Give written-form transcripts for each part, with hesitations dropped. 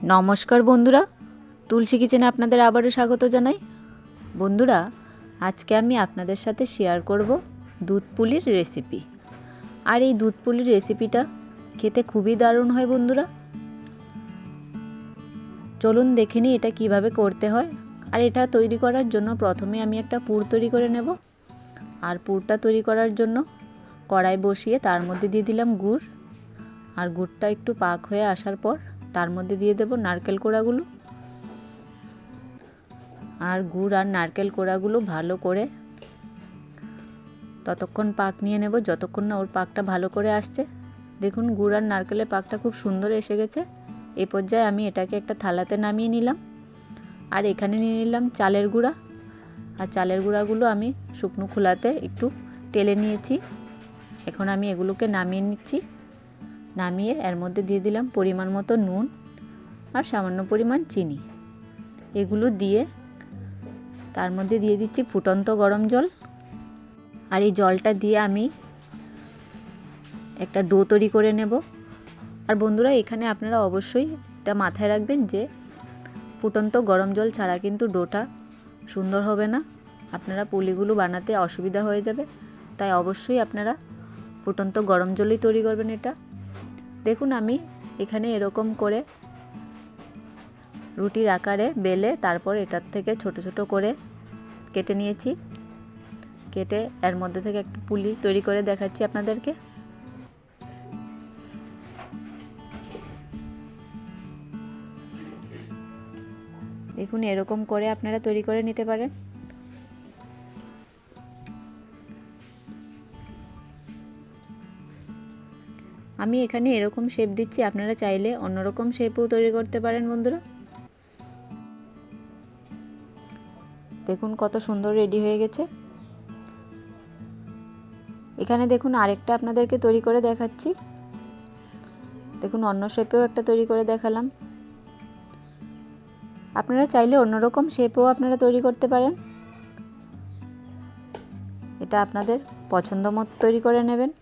নমস্কার বন্ধুরা, তুলসী কিচেনে আপনাদের আবারও স্বাগত জানাই। বন্ধুরা, আজকে আমি আপনাদের সাথে শেয়ার করব দুধ পুলির রেসিপি। আর এই দুধ পুলির রেসিপিটা খেতে খুবই দারুণ হয় বন্ধুরা। চলুন দেখে নিই এটা কিভাবে করতে হয়। আর এটা তৈরি করার জন্য প্রথমে আমি একটা পুর তৈরি করে নেব। আর পুরটা তৈরি করার জন্য কড়াই বসিয়ে তার মধ্যে দিয়ে দিলাম গুড়। আর গুড়টা একটু পাক হয়ে আসার পর তার মধ্যে দিয়ে দেব নারকেল কোড়াগুলো। আর গুড় আর নারকেল কোড়াগুলো ভালো করে ততক্ষণ পাক নিয়ে নেব যতক্ষণ না ওর পাকটা ভালো করে আসছে। দেখুন গুড় আর নারকেলের পাকটা খুব সুন্দর এসে গেছে। এই পর্যায়ে আমি এটাকে একটা থালাতে নামিয়ে নিলাম। আর এখানে নিয়ে নিলাম চালের গুঁড়া। আর চালের গুঁড়াগুলো আমি শুকনো খোলাতে একটু টেলে নিয়েছি। এখন আমি এগুলোকে নামিয়ে নিচ্ছি। নামিয়ে এর মধ্যে দিয়ে দিলাম পরিমাণ মতো নুন আর সামান্য পরিমাণ চিনি। এগুলো দিয়ে তার মধ্যে দিয়ে দিচ্ছি ফুটন্ত গরম জল। আর এই জলটা দিয়ে আমি একটা ডো তৈরি করে নেব। আর বন্ধুরা, এখানে আপনারা অবশ্যই এটা মাথায় রাখবেন যে ফুটন্ত গরম জল ছাড়া কিন্তু ডোটা সুন্দর হবে না। আপনারা পুলিগুলো বানাতে অসুবিধা হয়ে যাবে, তাই অবশ্যই আপনারা ফুটন্ত গরম জলই তৈরি করবেন এটা। দেখুন আমি এখানে এরকম করে রুটির আকারে বেলে তারপর এটার থেকে ছোট ছোট করে কেটে নিয়েছি। কেটে এর মধ্যে থেকে একটা পুলি তৈরি করে দেখাচ্ছি আপনাদেরকে। দেখুন এরকম করে আপনারা তৈরি করে নিতে পারেন। আমি এখানে এরকম শেপ দিচ্ছি, আপনারা চাইলে অন্যরকম শেপও তৈরি করতে পারেন বন্ধুরা। দেখুন কত সুন্দর রেডি হয়ে গেছে। এখানে দেখুন আরেকটা আপনাদেরকে তৈরি করে দেখাচ্ছি। দেখুন অন্য শেপেও একটা তৈরি করে দেখালাম। আপনারা চাইলে অন্যরকম শেপও আপনারা তৈরি করতে পারেন। এটা আপনাদের পছন্দ মতো তৈরি করে নেবেন।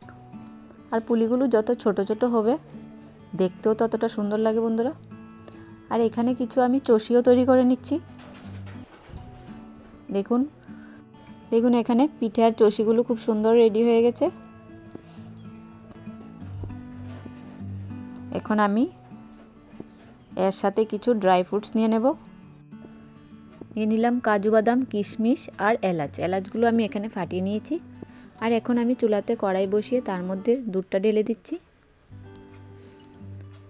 আর পুলিগুলো যত ছোট ছোট হবে দেখতেও ততটা সুন্দর লাগে বন্ধুরা। আর এখানে কিছু আমি চষিও তৈরি করে নিচ্ছি। দেখুন দেখুন এখানে পিঠে আর চষিগুলো খুব সুন্দর রেডি হয়ে গেছে। এখন আমি এর সাথে কিছু ড্রাই ফ্রুটস নিয়ে নেব। নিয়ে নিলাম কাজু বাদাম, কিশমিশ আর এলাচগুলো আমি এখানে ফাটিয়ে নিয়েছি। আর এখন আমি চুলাতে কড়াই বসিয়ে তার মধ্যে দুধটা ঢেলে দিচ্ছি।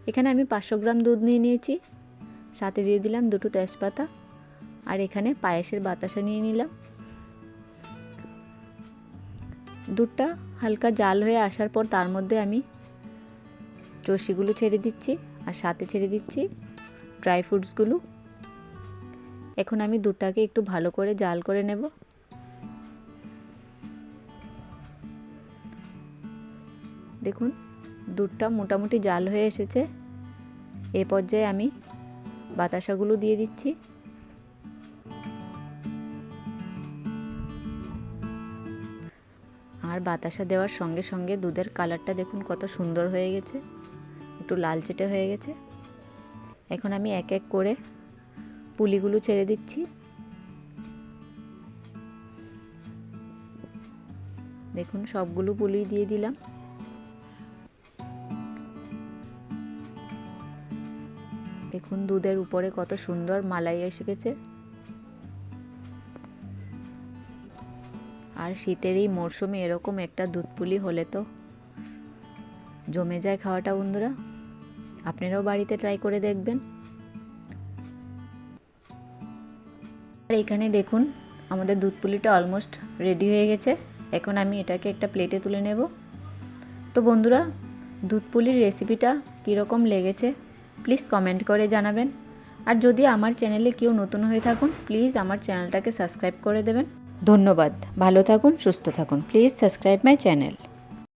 এখানে আমি 500 গ্রাম দুধ নিয়ে নিয়েছি। সাথে দিয়ে দিলাম দুটো তেজপাতা। আর এখানে পায়েসের বাতাসা নিয়ে নিলাম। দুধটা হালকা জাল হয়ে আসার পর তার মধ্যে আমি চষিগুলো ছেড়ে দিচ্ছি আর সাথে ছেড়ে দিচ্ছি ড্রাই ফ্রুটসগুলো। এখন আমি দুধটাকে একটু ভালো করে জাল করে নেব। দেখুন দুধটা মোটামুটি জাল হয়ে এসেছে। এই পর্যায়ে আমি বাতাসাগুলো দিয়ে দিচ্ছি। আর বাতাসা দেওয়ার সঙ্গে সঙ্গে দুধের কালারটা দেখুন কত সুন্দর হয়ে গেছে, একটু লালচেটে হয়ে গেছে। এখন আমি এক এক করে পুলিগুলো ছেড়ে দিচ্ছি। দেখুন সবগুলো পুলি দিয়ে দিলাম। দেখুন দুধের উপরে কত সুন্দর মালাই এসে গেছে। আর শীতের এই মরশুমে এরকম একটা দুধ পুলি হলে তো জমে যায় খাওয়াটা বন্ধুরা। আপনারাও বাড়িতে ট্রাই করে দেখবেন। আর এখানে দেখুন আমাদের দুধ পুলিটা অলমোস্ট রেডি হয়ে গেছে। এখন আমি এটাকে একটা প্লেটে তুলে নেব। তো বন্ধুরা, দুধ পুলির রেসিপিটা কীরকম লেগেছে প্লিজ কমেন্ট করে জানাবেন। আর যদি আমার চ্যানেলে কেউ নতুন হয়ে থাকুন প্লিজ আমার চ্যানেলটাকে সাবস্ক্রাইব করে দেবেন। ধন্যবাদ। ভালো থাকুন, সুস্থ থাকুন। Please subscribe my channel.